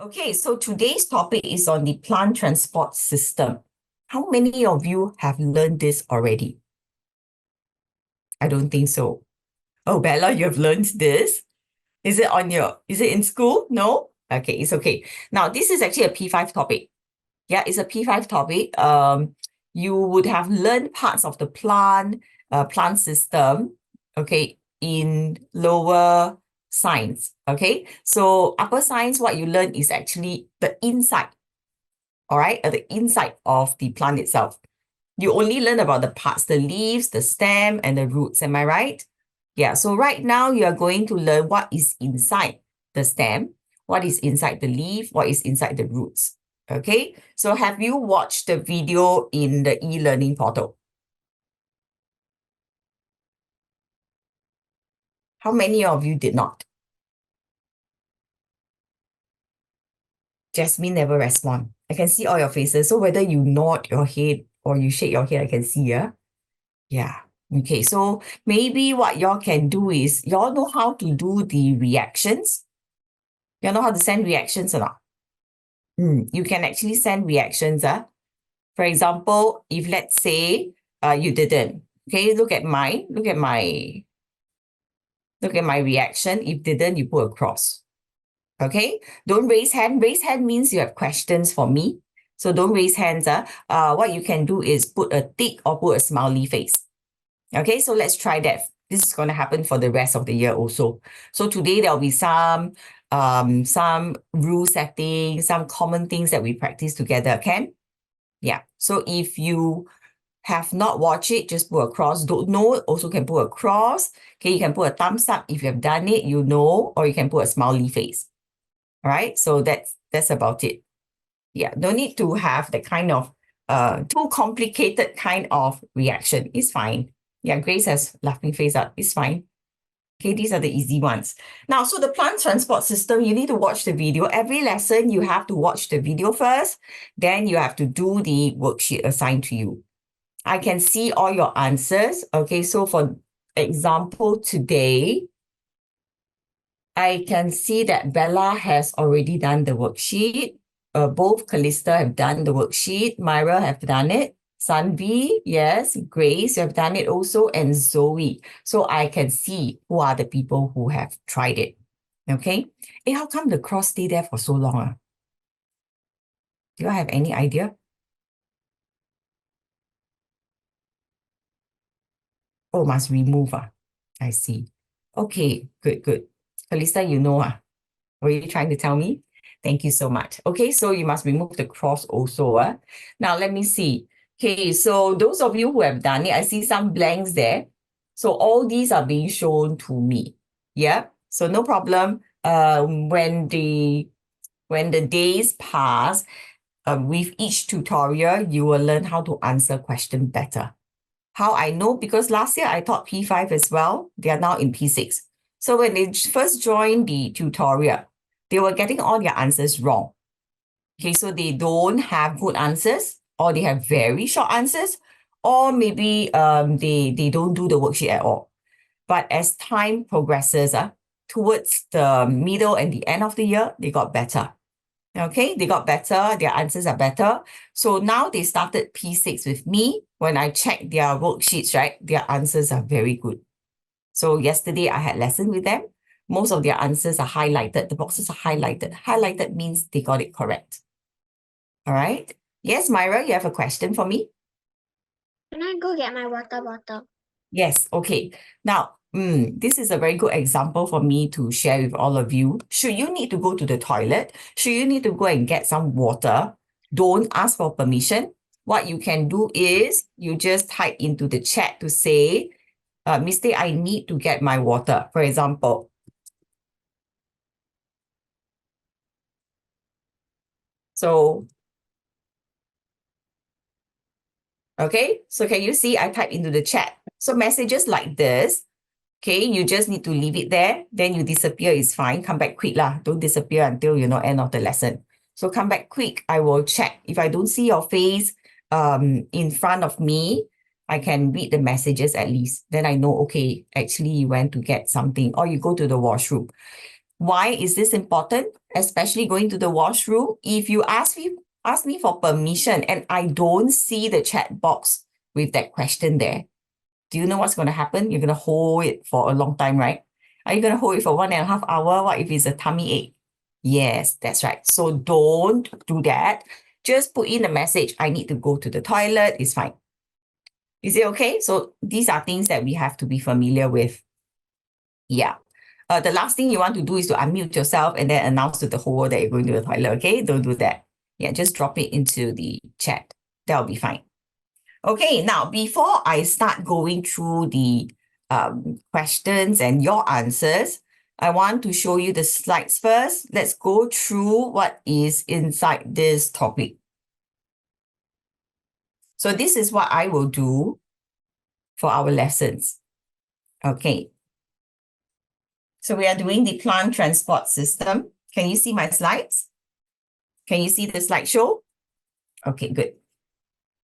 Okay, so today's topic is on the plant transport system. How many of you have learned this already? I don't think so. Oh, Bella, you have learned this? Is it in school? No? Okay, it's okay. Now, this is actually a P5 topic. Yeah, it's a P5 topic. You would have learned parts of the plant system, okay, in lower science, okay? So upper science, what you learn is actually the inside, all right, at the inside of the plant itself. You only learn about the parts, the leaves, the stem, and the roots. Am I right? Yeah, so right now you are going to learn what is inside the stem, what is inside the leaf, what is inside the roots. Okay, so have you watched the video in the e-learning portal? How many of you did not? Jasmine never respond. I can see all your faces. So whether you nod your head or you shake your head, I can see, yeah? Yeah. Okay, so maybe what y'all can do is, y'all know how to do the reactions? Y'all know how to send reactions or not? You can actually send reactions. For example, if let's say you didn't, okay, look at my reaction. If didn't, you put a cross. Okay, don't raise hand. Raise hand means you have questions for me. So don't raise hands. What you can do is put a tick or put a smiley face. Okay, so let's try that. This is going to happen for the rest of the year also. So today there'll be some rule setting, some common things that we practice together, can? Yeah. So if you have not watched it, just put a cross. Don't know, also can put a cross. Okay, you can put a thumbs up if you have done it, you know, or you can put a smiley face. All right, so that's about it. Yeah, no need to have the kind of too complicated kind of reaction. It's fine. Yeah, Grace has laughing face up. It's fine. Okay, these are the easy ones. Now, so the plant transport system, you need to watch the video. Every lesson, you have to watch the video first. Then you have to do the worksheet assigned to you. I can see all your answers. Okay, so for example, today, I can see that Bella has already done the worksheet. Both Callista have done the worksheet. Myra have done it. Sanvi, yes. Grace, you have done it also. And Zoe. So I can see who are the people who have tried it. Okay. Hey, how come the cross stay there for so long? Do you have any idea? Oh, must remove. I see. Okay, good. Callista, you know. Were you trying to tell me? Thank you so much. Okay, so you must remove the cross also. Now, let me see. Okay, so those of you who have done it, I see some blanks there. So all these are being shown to me. Yeah, so no problem. When the days pass, with each tutorial, you will learn how to answer question better. How I know? Because last year I taught P5 as well. They are now in P6. So when they first joined the tutorial, they were getting all their answers wrong. Okay, so they don't have good answers, or they have very short answers, or maybe they don't do the worksheet at all. But as time progresses, towards the middle and the end of the year, they got better. Okay, they got better, their answers are better. So now they started P6 with me. When I check their worksheets, right, their answers are very good. So yesterday I had lesson with them. Most of their answers are highlighted. The boxes are highlighted. Highlighted means they got it correct. All right. Yes, Myra, you have a question for me? Can I go get my water bottle? Yes, okay. Now, this is a very good example for me to share with all of you. Should you need to go to the toilet, should you need to go and get some water, don't ask for permission. What you can do is you just type into the chat to say, Mister, I need to get my water, for example. So, okay, so can you see I type into the chat? So messages like this, okay, you just need to leave it there. Then you disappear, it's fine. Come back quick lah. Don't disappear until, end of the lesson. So come back quick. I will check. If I don't see your face in front of me, I can read the messages at least. Then I know, okay, actually you went to get something or you go to the washroom. Why is this important? Especially going to the washroom. If you ask me for permission and I don't see the chat box with that question there, do you know what's going to happen? You're going to hold it for a long time, right? Are you going to hold it for 1.5 hours? What if it's a tummy ache? Yes, that's right. So don't do that. Just put in a message, I need to go to the toilet. It's fine. Is it okay? So these are things that we have to be familiar with. Yeah. The last thing you want to do is to unmute yourself and then announce to the whole world that you're going to the toilet, okay? Don't do that. Yeah, just drop it into the chat. That'll be fine. Okay, now before I start going through the questions and your answers, I want to show you the slides first. Let's go through what is inside this topic. So this is what I will do for our lessons. Okay. So we are doing the plant transport system. Can you see my slides? Can you see the slideshow? Okay, good.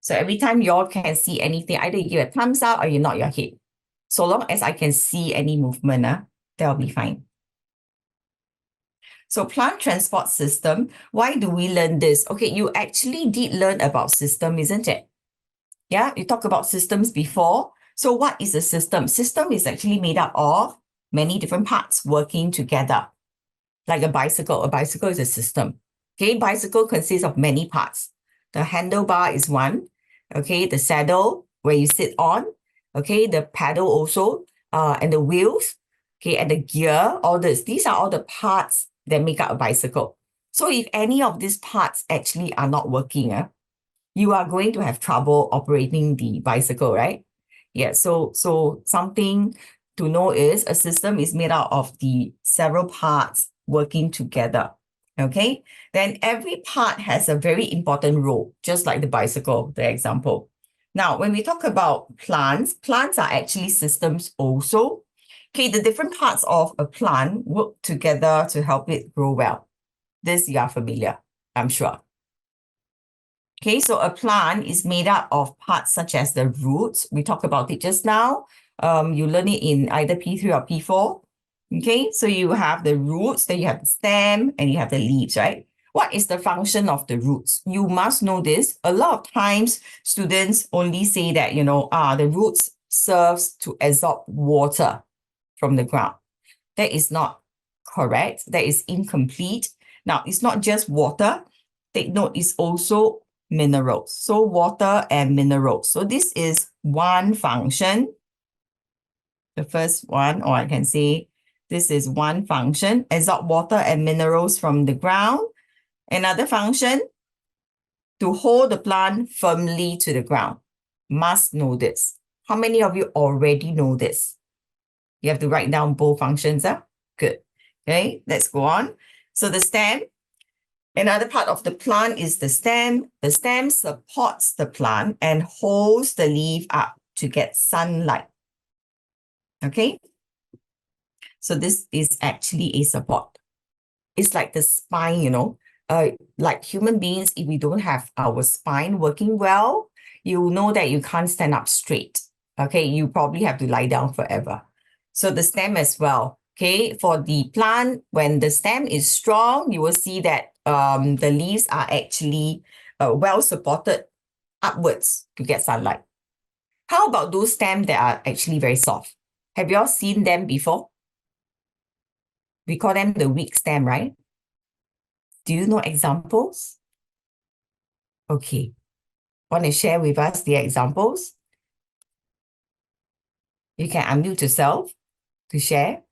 So every time you all can see anything, either you give a thumbs up or you nod your head. So long as I can see any movement, that'll be fine. So plant transport system, why do we learn this? Okay, you actually did learn about system, isn't it? Yeah, you talked about systems before. So what is a system? System is actually made up of many different parts working together. Like a bicycle is a system. Okay, bicycle consists of many parts. The handlebar is one. Okay, the saddle where you sit on. Okay, the pedal also, and the wheels. Okay, and the gear, all this. These are all the parts that make up a bicycle. So if any of these parts actually are not working, you are going to have trouble operating the bicycle, right? Yeah, so something to know is a system is made out of the several parts working together. Okay, then every part has a very important role, just like the bicycle, the example. Now, when we talk about plants are actually systems also. Okay, the different parts of a plant work together to help it grow well. This you are familiar, I'm sure. Okay, so a plant is made up of parts such as the roots. We talked about it just now. You learn it in either P3 or P4. Okay, so you have the roots, then you have the stem, and you have the leaves, right? What is the function of the roots? You must know this. A lot of times, students only say that, the roots serves to absorb water from the ground. That is not correct. That is incomplete. Now, it's not just water. Take note, it's also minerals. So water and minerals. So this is one function. The first one, or I can say this is one function, absorb water and minerals from the ground. Another function, to hold the plant firmly to the ground. Must know this. How many of you already know this? You have to write down both functions. Good. Okay, let's go on. So the stem, another part of the plant is the stem. The stem supports the plant and holds the leaf up to get sunlight. Okay, so this is actually a support. It's like the spine, like human beings, if we don't have our spine working well, you know that you can't stand up straight. Okay, you probably have to lie down forever. So the stem as well. Okay, for the plant, when the stem is strong, you will see that the leaves are actually well supported upwards to get sunlight. How about those stems that are actually very soft? Have you all seen them before? We call them the weak stem, right? Do you know examples? Okay. Want to share with us the examples? You can unmute yourself to share.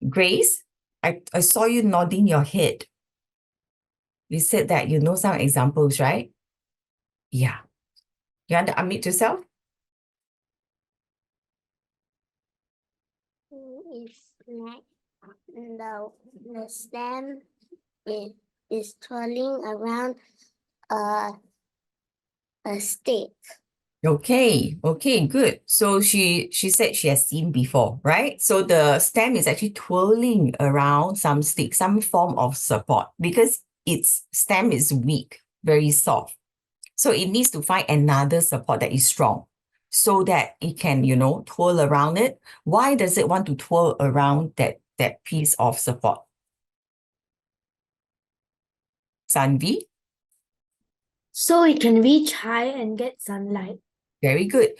Grace, I saw you nodding your head. You said that you know some examples, right? Yeah. You want to unmute yourself? It's like the stem is twirling around a stick. Okay, good. So she said she has seen before, right? So the stem is actually twirling around some stick, some form of support, because its stem is weak, very soft. So it needs to find another support that is strong. so that it can, twirl around it. Why does it want to twirl around that piece of support? Sanvi? So it can reach high and get sunlight. Very good.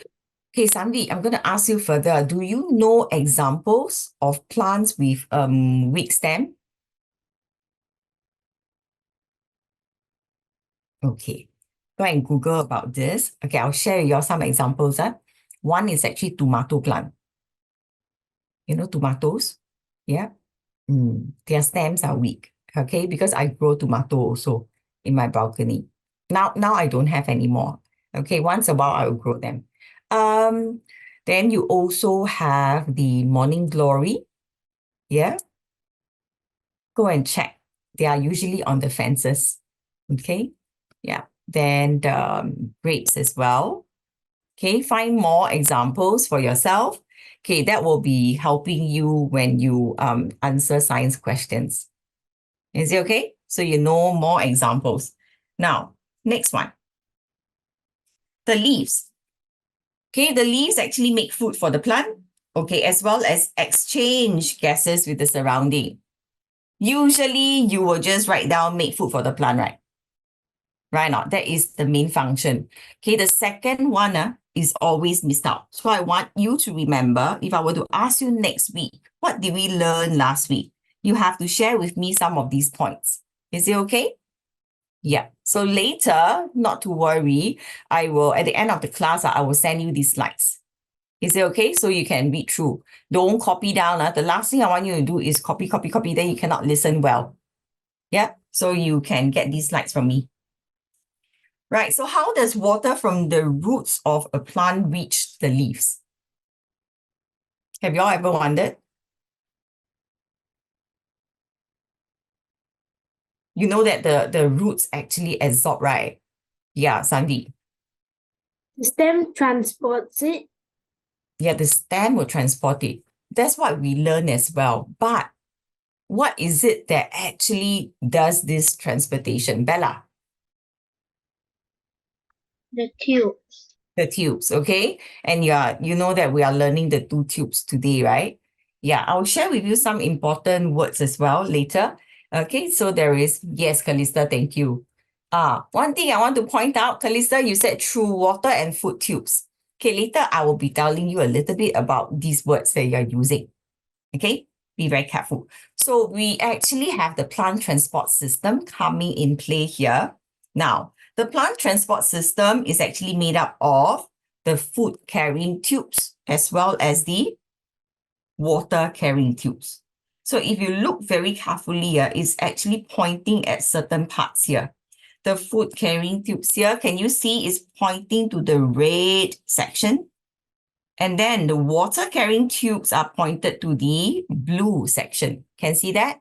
Okay, Sanvi, I'm going to ask you further. Do you know examples of plants with weak stem? Okay, go and Google about this. Okay, I'll share with you some examples. One is actually tomato plant. You know tomatoes? Yeah. Their stems are weak. Okay, because I grow tomato also in my balcony. Now I don't have anymore. Okay, once a while I will grow them. Then you also have the morning glory. Yeah. Go and check. They are usually on the fences. Okay. Yeah. Then grapes as well. Okay, find more examples for yourself. Okay, that will be helping you when you answer science questions. Is it okay? So you know more examples. Now, next one. The leaves. Okay, the leaves actually make food for the plant. Okay, as well as exchange gases with the surrounding. Usually, you will just write down make food for the plant, right? Right now, that is the main function. Okay, the second one is always missed out. So I want you to remember, if I were to ask you next week, what did we learn last week? You have to share with me some of these points. Is it okay? Yeah. So later, not to worry, I will, at the end of the class, I will send you these slides. Is it okay? So you can read through. Don't copy down. The last thing I want you to do is copy, then you cannot listen well. Yeah. So you can get these slides from me. Right, so how does water from the roots of a plant reach the leaves? Have you all ever wondered? You know that the roots actually absorb, right? Yeah, Sanvi. The stem transports it. Yeah, the stem will transport it. That's what we learn as well. But what is it that actually does this transportation, Bella? The tubes. The tubes, okay? And you know that we are learning the two tubes today, right? Yeah, I'll share with you some important words as well later. Okay, so there is, yes, Kalista, thank you. One thing I want to point out, Kalista, you said through water and food tubes. Okay, later I will be telling you a little bit about these words that you're using. Okay, be very careful. So we actually have the plant transport system coming in play here. Now, the plant transport system is actually made up of the food carrying tubes as well as the water carrying tubes. So if you look very carefully, it's actually pointing at certain parts here. The food carrying tubes here, can you see is pointing to the red section? And then the water carrying tubes are pointed to the blue section. Can see that?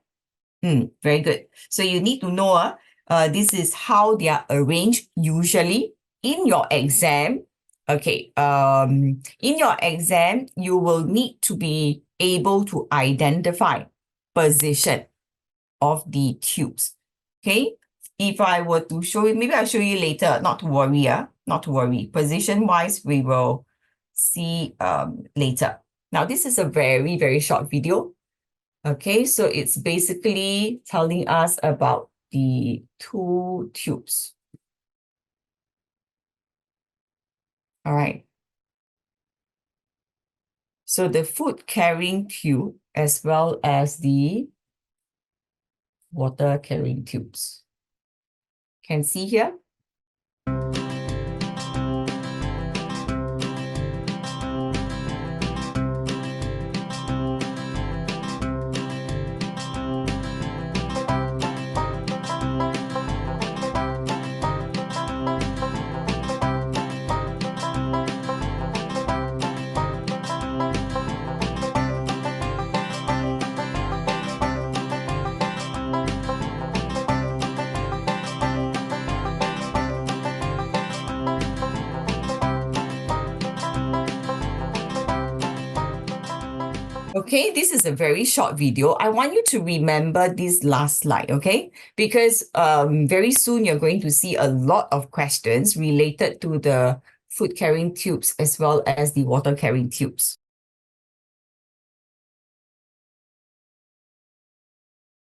Very good. So you need to know this is how they are arranged usually in your exam. Okay, in your exam, you will need to be able to identify position of the tubes. Okay, if I were to show you, maybe I'll show you later, not to worry, not to worry. Position-wise, we will see later. Now, this is a very, very short video. Okay, so it's basically telling us about the two tubes. All right. So the food carrying tube as well as the water carrying tubes. Can see here? Okay, this is a very short video. I want you to remember this last slide, okay? Because very soon you're going to see a lot of questions related to the food carrying tubes as well as the water carrying tubes.